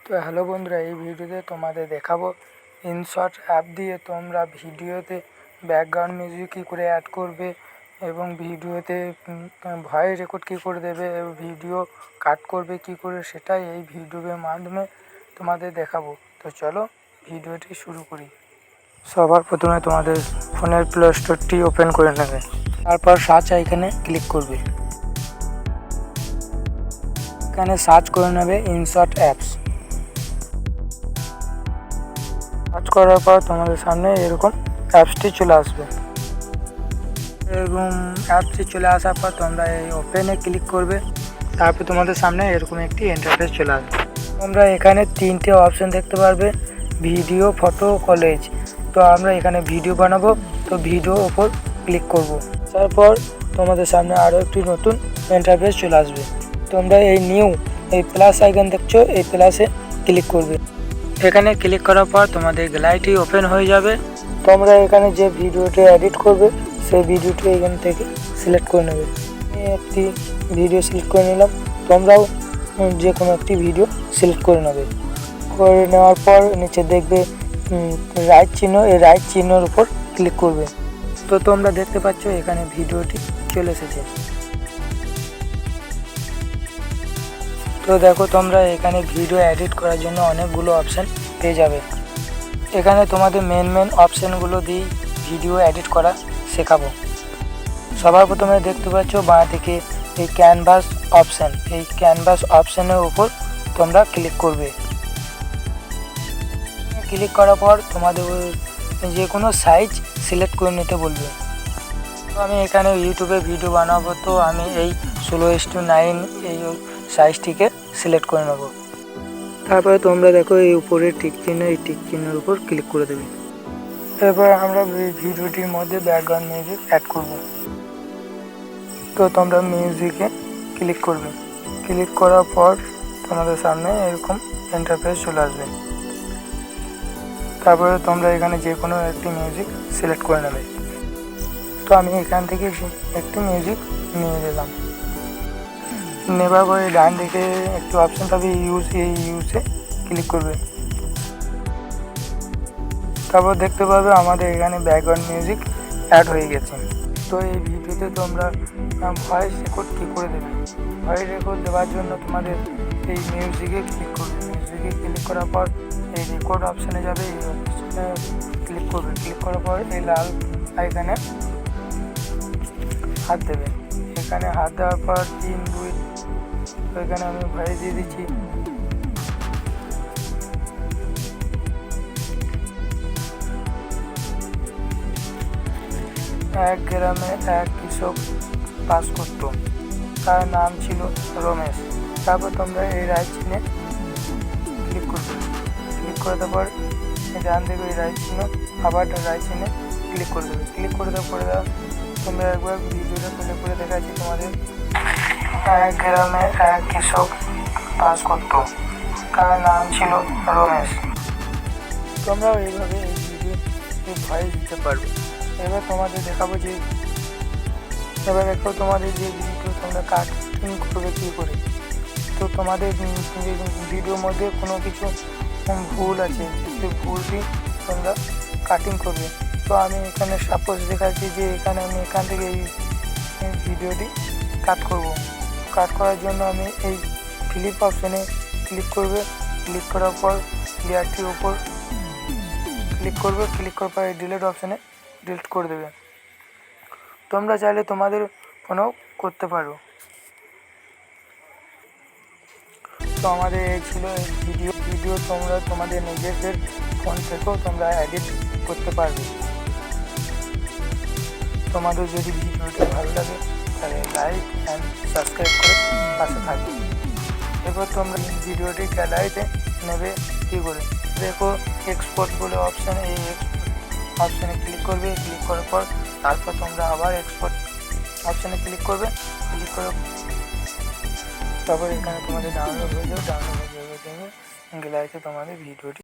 তো হ্যালো বন্ধুরা, এই ভিডিওতে তোমাদের দেখাবো ইনশট অ্যাপ দিয়ে তোমরা ভিডিওতে ব্যাকগ্রাউন্ড মিউজিক কী করে অ্যাড করবে এবং ভিডিওতে ভয়েস রেকর্ড কী করে দেবে, ভিডিও কাট করবে কী করে, সেটাই এই ভিডিওর মাধ্যমে তোমাদের দেখাবো। তো চলো ভিডিওটি শুরু করি। সবার প্রথমে তোমাদের ফোনের প্লে স্টোরটি ওপেন করে নেবে, তারপর সার্চ আইকনে ক্লিক করবে। এখানে সার্চ করে নেবে ইনশট অ্যাপস। সার্চ করার পর তোমাদের সামনে এরকম অ্যাপসটি চলে আসবে এবং অ্যাপসটি চলে আসার পর তোমরা এই ওপেনে ক্লিক করবে। তারপর তোমাদের সামনে এরকম একটি ইন্টারফেস চলে আসবে। তোমরা এখানে তিনটে অপশন দেখতে পারবে, ভিডিও, ফটো, কলেজ। তো আমরা এখানে ভিডিও বানাবো, তো ভিডিও ওপর ক্লিক করব। তারপর তোমাদের সামনে আরও একটি নতুন ইন্টারফেস চলে আসবে। তোমরা এই প্লাস আইকন দেখছো, এই প্লাসে ক্লিক করবে। এখানে ক্লিক করার পর তোমাদের গ্যালারিটি ওপেন হয়ে যাবে। তোমরা এখানে যে ভিডিওটি এডিট করবে সেই ভিডিওটি এখান থেকে সিলেক্ট করে নেবে। আমি একটি ভিডিও সিলেক্ট করে নিলাম, তোমরাও যে কোনো একটি ভিডিও সিলেক্ট করে নেবে। করে নেওয়ার পর নিচে দেখবে রাইট চিহ্ন, এই রাইট চিহ্নের উপর ক্লিক করবে। তো তোমরা দেখতে পাচ্ছ এখানে ভিডিওটি চলে এসেছে। তো দেখো, তোমরা এখানে ভিডিও এডিট করার জন্য অনেকগুলো অপশান পেয়ে যাবে। এখানে তোমাদের মেন অপশানগুলো দিয়ে ভিডিও এডিট করা শেখাবো। সবার প্রথমে দেখতে পাচ্ছ বাঁ দিকে এই ক্যানভাস অপশান, এই ক্যানভাস অপশানের উপর তোমরা ক্লিক করবে। ক্লিক করার পর তোমাদের যে কোনো সাইজ সিলেক্ট করে নিতে বলবে। তো আমি এখানে ইউটিউবে ভিডিও বানাবো, তো আমি এই 16:9 এই সাইজটিকে সিলেক্ট করে নেব। তারপরে তোমরা দেখো এই উপরের টিক চিহ্ন, এই টিক চিহ্নের উপর ক্লিক করে দেবে। এরপর আমরা ভিডিওটির মধ্যে ব্যাকগ্রাউন্ড মিউজিক অ্যাড করব। তো তোমরা মিউজিকে ক্লিক করবে। ক্লিক করার পর তোমাদের সামনে এরকম ইন্টারফেস চলে আসবে। তারপরে তোমরা এখানে যে কোনো একটি মিউজিক সিলেক্ট করে নেবে। তো আমি এখান থেকে একটি মিউজিক নিয়ে নিলাম। নেবার পরে ডান দিকে একটি অপশান পাবে ইউজে ক্লিক করবে। তারপর দেখতে পাবে আমাদের এখানে ব্যাকগ্রাউন্ড মিউজিক অ্যাড হয়ে গেছে। তো এই ভিডিওতে তোমরা ভয়েস রেকর্ড কী করে দেবে, ভয়েস রেকর্ড দেওয়ার জন্য তোমাদের এই মিউজিকে ক্লিক করবে। মিউজিকে ক্লিক করার পর এই রেকর্ড অপশানে যাবে, এই অপশানে ক্লিক করবে। ক্লিক করার পর এই লাল আইকনে হাত দেবে। এখানে হাত দেওয়ার পর 3, 2, তো এখানে আমি ভয়েস দিয়ে দিচ্ছি। এক গ্রামে এক কৃষক বাস করত, তার নাম ছিল রমেশ। তারপর তোমরা এই রাইট চিহ্নে ক্লিক করবে। ক্লিক করে দেওয়ার পর ডান দিকে এই রাইট চিহ্ন, আবার রাইট চিহ্নে ক্লিক করে দেবে। ক্লিক করে দেওয়ার তোমরা একবার ভিডিওটা প্লে করে দেখাচ্ছি তোমাদের। এক গ্রামে এক কৃষক বাস করত, তার নাম ছিল রমেশ। তোমরাও এইভাবে এই ভিডিও ভয়েস দিতে পারবে। এবার তোমাদের দেখাবো যে তোমাদের যে ভিডিও তোমরা কাটিং করবে কী করে। তো তোমাদের ভিডিওর মধ্যে কোনো কিছু ভুল আছে, সেই ভুলটি তোমরা কাটিং করবে। তো আমি এখানে সাপোজ দেখাচ্ছি যে এখানে আমি এখান থেকে এই ভিডিওটি কাট করব। কাট করার জন্য আমি এই ক্লিপ অপশানে ক্লিক করবে। ক্লিক করার পর লেয়ারটির উপর ক্লিক করবে। ক্লিক করার পর এই ডিলিট অপশানে ডিলিট করে দেবে। তোমরা চাইলে তোমাদের ফোনেও করতে পারো। তো আমাদের এই ছিল এই ভিডিও তোমরা তোমাদের নিজেদের ফোন থেকেও তোমরা এডিট করতে পারবে। তোমাদের যদি ভিডিওটি ভালো লাগে তাহলে লাইক অ্যান্ড সাবস্ক্রাইব করে পাশে থাকবে। এরপর তোমরা ভিডিওটি গ্যালারিতে নেবে কী করে, দেখো এক্সপোর্ট বলে অপশান, এই এক্সপোর্ট অপশানে ক্লিক করবে। ক্লিক করার পর তারপর তোমরা আবার এক্সপোর্ট অপশানে ক্লিক করবে। ক্লিক করে তারপর এখানে তোমাদের ডাউনলোড হয়ে যাবে। গ্যালারিতে তোমাদের ভিডিওটি